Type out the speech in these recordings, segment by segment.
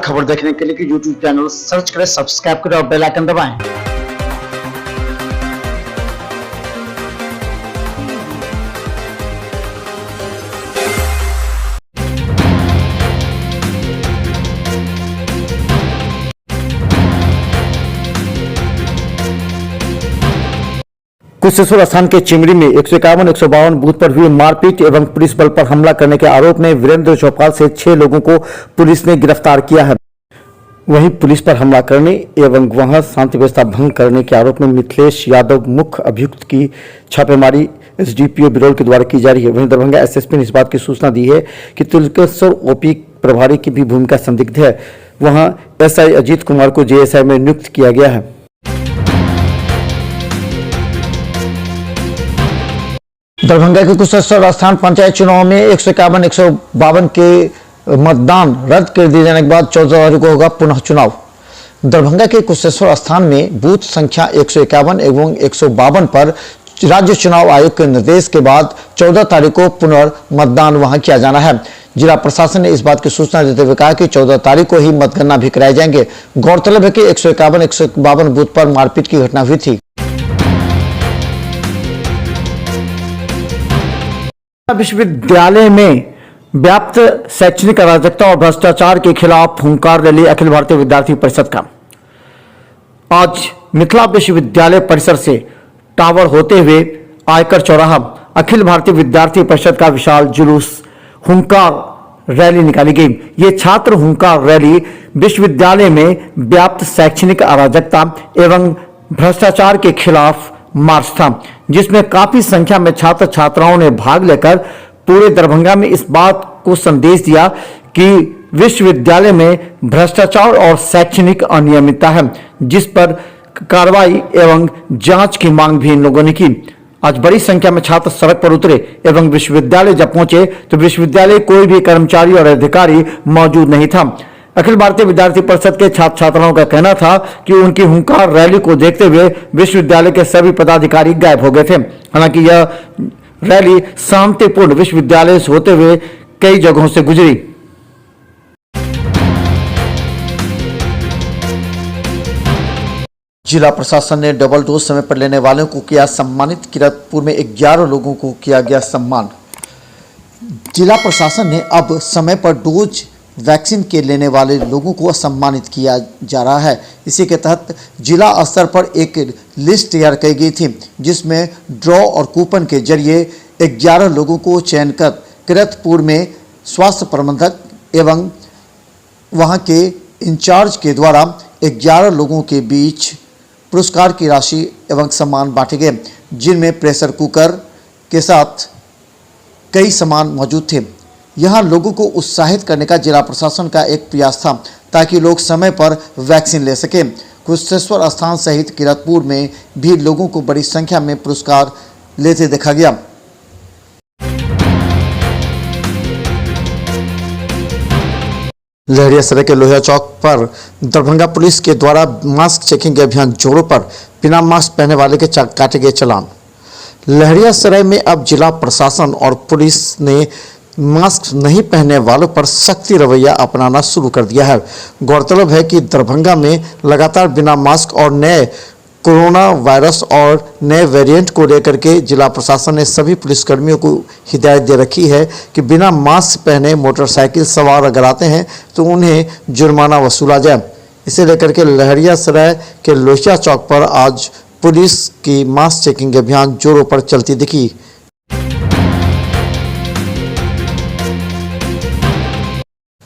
खबर देखने के लिए यूट्यूब चैनल सर्च करें, सब्सक्राइब करें और बेल आइकन दबाएं। कुशेश्वर स्थान के चिमरी में 151, 152 बूथ पर हुई मारपीट एवं पुलिस बल पर हमला करने के आरोप में वीरेंद्र चौपाल से 6 लोगों को पुलिस ने गिरफ्तार किया है। वहीं पुलिस पर हमला करने एवं वहां शांति व्यवस्था भंग करने के आरोप में मिथिलेश यादव मुख्य अभियुक्त की छापेमारी एसडीपीओ बिरौल के द्वारा की जा रही है। वहीं दरभंगा एसएसपी ने इस बात की सूचना दी है कि तिलकेश्वर ओपी प्रभारी की भी भूमिका संदिग्ध है। वहां एसआई अजीत कुमार को जेएसआई में नियुक्त किया गया है। दरभंगा के कुशेश्वर स्थान पंचायत चुनाव में 151, 152 के मतदान रद्द कर दिए जाने के बाद 14 तारीख को होगा पुनः चुनाव। दरभंगा के कुशेश्वर स्थान में बूथ संख्या 151 एवं 152 पर राज्य चुनाव आयोग के निर्देश के बाद 14 तारीख को पुनर्मतदान वहां किया जाना है। जिला प्रशासन ने इस बात की सूचना देते हुए कहा कि 14 तारीख को ही मतगणना भी कराए जाएंगे। गौरतलब है कि 151, 152 बूथ पर मारपीट की घटना हुई थी। विश्वविद्यालय में व्याप्त शैक्षणिक अराजकता और भ्रष्टाचार के खिलाफ हुंकार रैली अखिल भारतीय विद्यार्थी परिषद का आज मिथिला विश्वविद्यालय परिसर से टावर होते हुए आयकर चौराहा अखिल भारतीय विद्यार्थी परिषद का विशाल जुलूस हुंकार रैली निकाली गई। ये छात्र हुंकार रैली विश्वविद्यालय में व्याप्त शैक्षणिक अराजकता एवं भ्रष्टाचार के खिलाफ मार्च था, जिसमें काफी संख्या में छात्र छात्राओं ने भाग लेकर पूरे दरभंगा में इस बात को संदेश दिया कि विश्वविद्यालय में भ्रष्टाचार और शैक्षणिक अनियमितता है, जिस पर कार्रवाई एवं जांच की मांग भी इन लोगों ने की। आज बड़ी संख्या में छात्र सड़क पर उतरे एवं विश्वविद्यालय जब पहुंचे तो विश्वविद्यालय कोई भी कर्मचारी और अधिकारी मौजूद नहीं था। अखिल भारतीय विद्यार्थी परिषद के छात्र छात्राओं का कहना था कि उनकी हुंकार रैली को देखते हुए विश्वविद्यालय के सभी पदाधिकारी गायब हो गए थे। हालांकि यह रैली शांतिपूर्ण विश्वविद्यालय से होते हुए कई जगहों से गुजरी। जिला प्रशासन ने डबल डोज समय पर लेने वालों को किया सम्मानित। किरतपुर में 11 लोगों को किया गया सम्मान। जिला प्रशासन ने अब समय पर डोज वैक्सीन के लेने वाले लोगों को सम्मानित किया जा रहा है। इसी के तहत जिला स्तर पर एक लिस्ट तैयार की गई थी, जिसमें ड्रॉ और कूपन के जरिए 11 लोगों को चयन कर किरतपुर में स्वास्थ्य प्रबंधक एवं वहां के इंचार्ज के द्वारा 11 लोगों के बीच पुरस्कार की राशि एवं सम्मान बांटे गए, जिनमें प्रेशर कुकर के साथ कई सामान मौजूद थे। यहाँ लोगों को उत्साहित करने का जिला प्रशासन का एक प्रयास था ताकि लोग समय पर वैक्सीन ले सकें। कुशेश्वर स्थान सहित किरतपुर में भी लोगों को बड़ी संख्या में पुरस्कार लेते देखा गया। लहरियासराय के लोहिया चौक पर दरभंगा पुलिस के द्वारा मास्क चेकिंग अभियान जोरों पर बिना मास्क पहने वाले के काटे गए चालान। लहरियासराय में अब जिला प्रशासन और पुलिस ने मास्क नहीं पहनने वालों पर सख्ती रवैया अपनाना शुरू कर दिया है। गौरतलब है कि दरभंगा में लगातार बिना मास्क और नए कोरोना वायरस और नए वेरिएंट को लेकर के जिला प्रशासन ने सभी पुलिसकर्मियों को हिदायत दे रखी है कि बिना मास्क पहने मोटरसाइकिल सवार अगर आते हैं तो उन्हें जुर्माना वसूला जाए। इसे लेकर के लहरियासराय के लोहिया चौक पर आज पुलिस की मास्क चेकिंग अभियान जोरों पर चलती दिखी।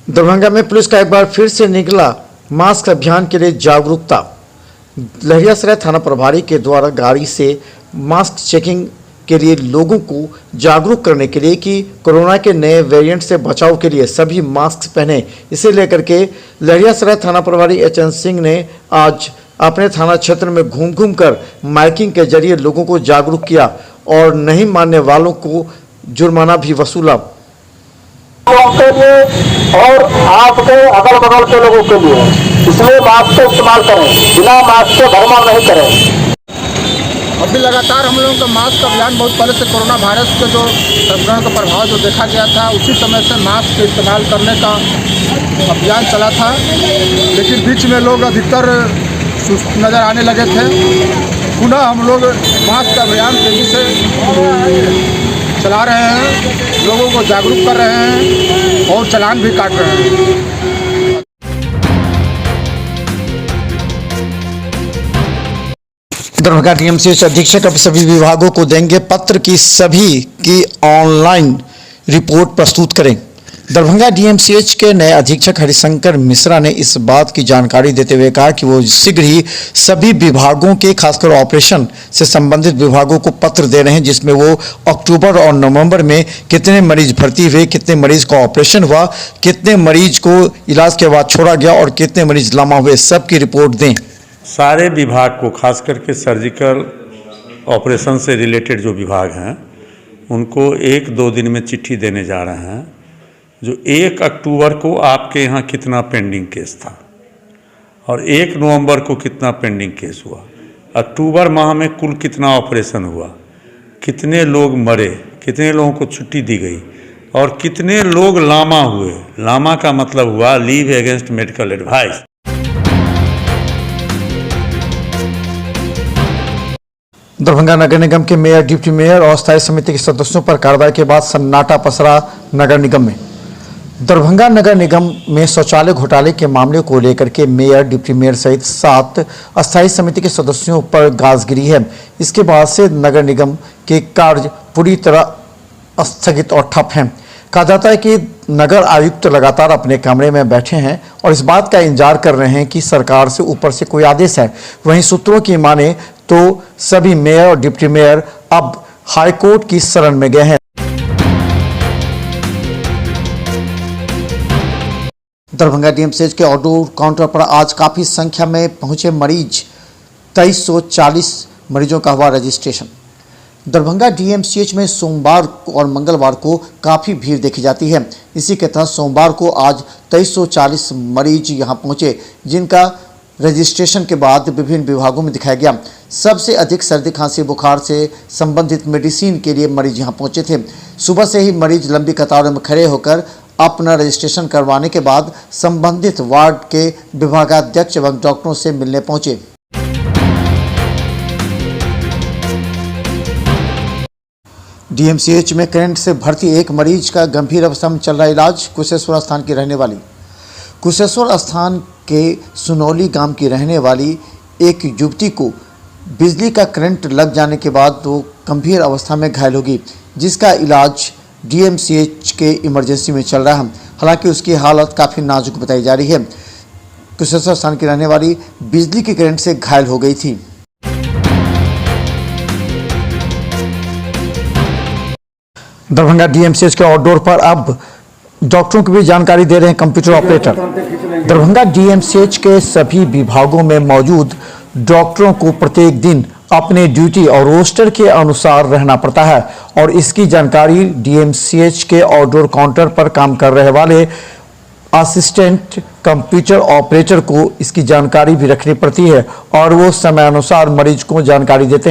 दरभंगा में पुलिस का एक बार फिर से निकला मास्क अभियान के लिए जागरूकता। लहरियासराय थाना प्रभारी के द्वारा गाड़ी से मास्क चेकिंग के लिए लोगों को जागरूक करने के लिए कि कोरोना के नए वेरिएंट से बचाव के लिए सभी मास्क पहने। इसे लेकर के लहरियासराय थाना प्रभारी एचएन सिंह ने आज अपने थाना क्षेत्र में घूम कर माइकिंग के जरिए लोगों को जागरूक किया और नहीं मानने वालों को जुर्माना भी वसूला। के लिए और आपके अगल बगल के लोगों के लिए इसलिए मास्क का इस्तेमाल करें, बिना मास्क के भ्रमण नहीं करें। अभी लगातार हम लोगों का मास्क अभियान बहुत पहले से कोरोना वायरस के जो संक्रमण का प्रभाव जो देखा गया था उसी समय से मास्क के इस्तेमाल करने का अभियान चला था, लेकिन बीच में लोग अधिकतर सुस्त नज़र आने लगे थे। पुनः हम लोग मास्क का अभियान तेज़ी से चला रहे हैं, लोगों को जागरूक कर रहे हैं और चालान भी काट रहे हैं। दरभंगा डीएमसीएच अधीक्षक अब सभी विभागों को देंगे पत्र की सभी की ऑनलाइन रिपोर्ट प्रस्तुत करें। दरभंगा डीएमसीएच के नए अधीक्षक हरिशंकर मिश्रा ने इस बात की जानकारी देते हुए कहा कि वो शीघ्र ही सभी विभागों के खासकर ऑपरेशन से संबंधित विभागों को पत्र दे रहे हैं, जिसमें वो अक्टूबर और नवंबर में कितने मरीज भर्ती हुए, कितने मरीज का ऑपरेशन हुआ, कितने मरीज को इलाज के बाद छोड़ा गया और कितने मरीज लामा हुए, सबकी रिपोर्ट दें। सारे विभाग को खास करके सर्जिकल ऑपरेशन से रिलेटेड जो विभाग हैं उनको 1-2 दिन में चिट्ठी देने जा रहे हैं। जो 1 अक्टूबर को आपके यहाँ कितना पेंडिंग केस था और 1 नवंबर को कितना पेंडिंग केस हुआ, अक्टूबर माह में कुल कितना ऑपरेशन हुआ, कितने लोग मरे, कितने लोगों को छुट्टी दी गई और कितने लोग लामा हुए। लामा का मतलब हुआ leave against medical advice. Darbhanga नगर निगम के मेयर, डिप्टी मेयर और स्थायी समिति के सदस्यों पर कार्रवाई के बाद सन्नाटा पसरा नगर निगम में। दरभंगा नगर निगम में शौचालय घोटाले के मामले को लेकर के मेयर, डिप्टी मेयर सहित 7 अस्थायी समिति के सदस्यों पर गाज गिरी है। इसके बाद से नगर निगम के कार्य पूरी तरह स्थगित और ठप हैं। कहा जाता है कि नगर आयुक्त लगातार अपने कमरे में बैठे हैं और इस बात का इंतजार कर रहे हैं कि सरकार से ऊपर से कोई आदेश है। वहीं सूत्रों की माने तो सभी मेयर और डिप्टी मेयर अब हाईकोर्ट की शरण में गए हैं। दरभंगा डीएमसीएच के आउटडोर काउंटर पर आज काफी संख्या में पहुंचे मरीज, 2340 मरीजों का हुआ रजिस्ट्रेशन। दरभंगा डीएमसीएच में सोमवार और मंगलवार को काफ़ी भीड़ देखी जाती है। इसी के तहत सोमवार को आज 2340 मरीज यहां पहुंचे, जिनका रजिस्ट्रेशन के बाद विभिन्न विभागों में दिखाया गया। सबसे अधिक सर्दी, खांसी, बुखार से संबंधित मेडिसिन के लिए मरीज यहां पहुंचे थे। सुबह से ही मरीज लंबी कतारों में खड़े होकर अपना रजिस्ट्रेशन करवाने के बाद संबंधित वार्ड के विभागाध्यक्ष एवं डॉक्टरों से मिलने पहुंचे। डीएमसीएच में करंट से भर्ती एक मरीज का गंभीर अवस्था में चल रहा इलाज। कुशेश्वर स्थान की रहने वाली कुशेश्वर स्थान के सुनौली गांव की रहने वाली एक युवती को बिजली का करंट लग जाने के बाद वो गंभीर अवस्था में घायल होगी, जिसका इलाज डीएमसीएच के इमरजेंसी में चल रहा है। हालांकि उसकी हालत काफ़ी नाजुक बताई जा रही है। कुशेश्वर स्थान की रहने वाली बिजली के करंट से घायल हो गई थी। दरभंगा डीएमसीएच के आउटडोर पर अब डॉक्टरों की भी जानकारी दे रहे हैं कंप्यूटर ऑपरेटर। दरभंगा डीएमसीएच के सभी विभागों में मौजूद डॉक्टरों को प्रत्येक दिन अपने ड्यूटी और रोस्टर के अनुसार रहना पड़ता है और इसकी जानकारी डीएमसीएच के आउटडोर काउंटर पर काम कर रहे वाले असिस्टेंट कंप्यूटर ऑपरेटर को इसकी जानकारी भी रखनी पड़ती है और वो समय अनुसार मरीज को जानकारी देते हैं।